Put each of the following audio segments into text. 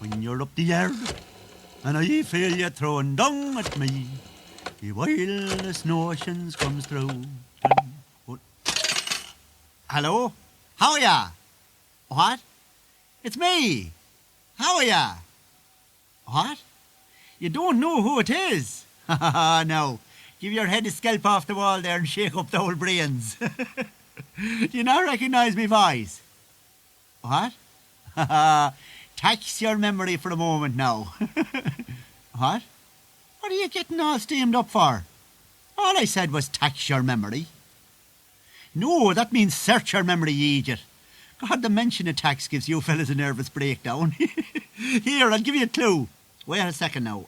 when you're up the yard, and I feel you throwing down at me. The wildest notions comes through. Hello? How are ya? What? It's me. How are ya? What? You don't know who it is? No. Give your head a scalp off the wall there and shake up the old brains. Do you not recognise me voice? What? Tax your memory for a moment now. What? What are you getting all steamed up for? All I said was tax your memory. No, that means search your memory, you idiot. God, the mention of tax gives you fellas a nervous breakdown. Here, I'll give you a clue. Wait a second now.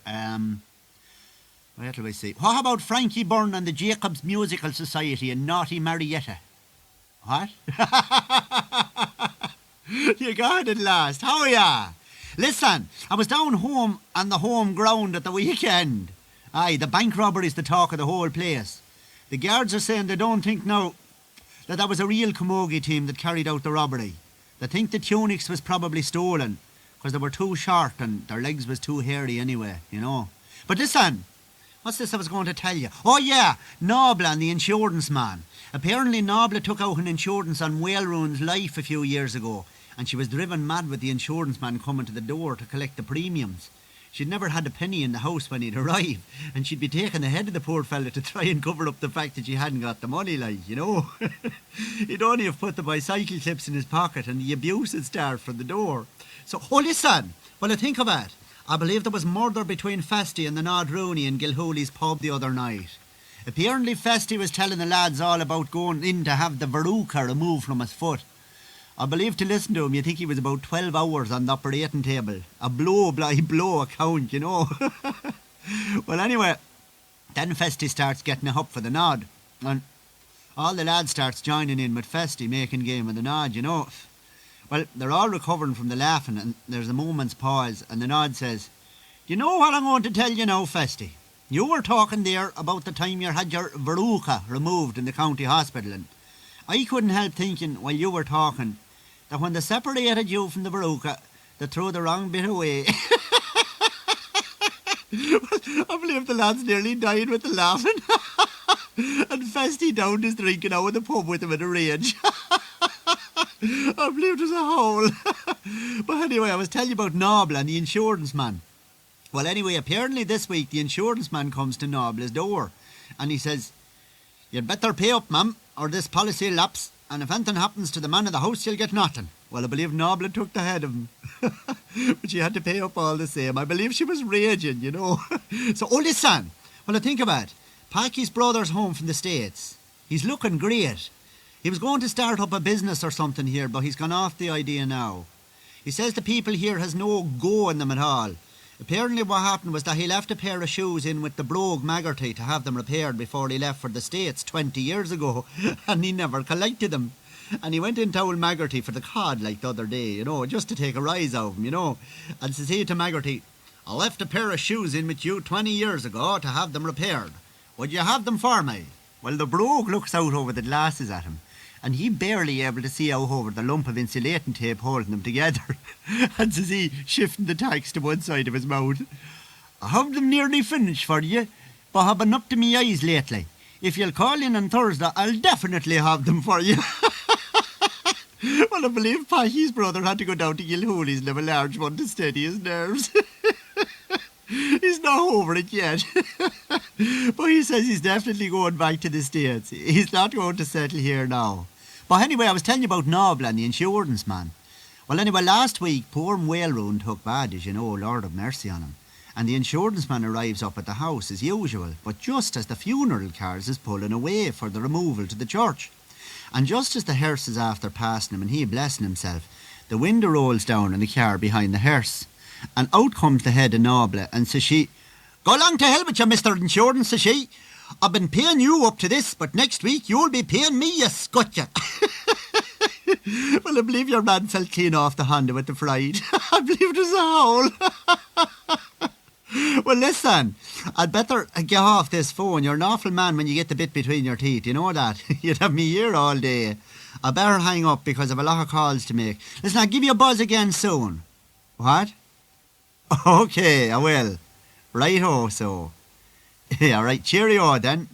Where do I see? What about Frankie Byrne and the Jacobs Musical Society and Naughty Marietta? What? You got it last. How are ya? Listen, I was down home on the home ground at the weekend. Aye, the bank robbery's the talk of the whole place. The guards are saying they don't think now that was a real camogie team that carried out the robbery. They think the tunics was probably stolen because they were too short and their legs was too hairy anyway, you know. But listen, what's this I was going to tell you? Oh yeah, Nobla and the insurance man. Apparently Nobla took out an insurance on Whaleroon's life a few years ago, and she was driven mad with the insurance man coming to the door to collect the premiums. She'd never had a penny in the house when he'd arrived, and she'd be taking the head of the poor fella to try and cover up the fact that she hadn't got the money, like, you know. He'd only have put the bicycle clips in his pocket and the abuse would start from the door. So, oh listen, well I think of it. I believe there was murder between Feshty and the Nod Rooney in Gilhooley's pub the other night. Apparently Feshty was telling the lads all about going in to have the Veruka removed from his foot. I believe to listen to him, you think he was about 12 hours on the operating table. A blow account, you know. Well, anyway, then Feshty starts getting a up for the Nod. And all the lads starts joining in with Feshty, making game of the Nod, you know. Well, they're all recovering from the laughing, and there's a moment's pause, and the Nod says, "You know what I'm going to tell you now, Feshty? You were talking there about the time you had your Veruka removed in the county hospital, and I couldn't help thinking while you were talking that when they separated you from the Veruka, they threw the wrong bit away." I believe the lads nearly died with the laughing. And Feshty downed his drinking out of the pub with him in a rage. I believe there's a hole. But anyway, I was telling you about Nobla and the insurance man. Well, anyway, apparently this week the insurance man comes to Nobla's door and he says, "You'd better pay up, ma'am, or this policy will lapse, and if anything happens to the man of the house, you'll get nothing." Well, I believe Nobla took the head of him. But she had to pay up all the same. I believe she was raging, you know. So, oh listen, well I think about it. Packy's brother's home from the States. He's looking great. He was going to start up a business or something here, but he's gone off the idea now. He says the people here has no go in them at all. Apparently what happened was that he left a pair of shoes in with the brogue Maggerty to have them repaired before he left for the States 20 years ago, and he never collected them. And he went into old Maggerty for the cod like the other day, you know, just to take a rise out of him, you know. And to say to Maggerty, "I left a pair of shoes in with you 20 years ago to have them repaired. Would you have them for me?" Well, the brogue looks out over the glasses at him, and he barely able to see out over the lump of insulating tape holding them together. And says he, shifting the tacks to one side of his mouth, "I have them nearly finished for you, but I've been up to me eyes lately. If you'll call in on Thursday, I'll definitely have them for you." Well, I believe Packy's brother had to go down to Gilhooley's and have a large one to steady his nerves. He's not over it yet. But he says he's definitely going back to the States. He's not going to settle here now. But anyway, I was telling you about Nobla and the insurance man. Well, anyway, last week, poor Whaleroon took bad, as you know, Lord have mercy on him. And the insurance man arrives up at the house as usual, but just as the funeral cars is pulling away for the removal to the church. And just as the hearse is after passing him and he blessing himself, the window rolls down in the car behind the hearse. And out comes the head of Nobla, and says she, "Go along to hell with you, Mr. Insurance," says she. "I've been paying you up to this, but next week you'll be paying me, you scutcha." Well, I believe your man fell clean off the Honda with the fright. I believe there's a hole. Well, listen, I'd better get off this phone. You're an awful man when you get the bit between your teeth, you know that. You'd have me here all day. I better hang up because I've a lot of calls to make. Listen, I'll give you a buzz again soon. What? Okay, I will. Right-ho, so. Yeah, right, cheerio then.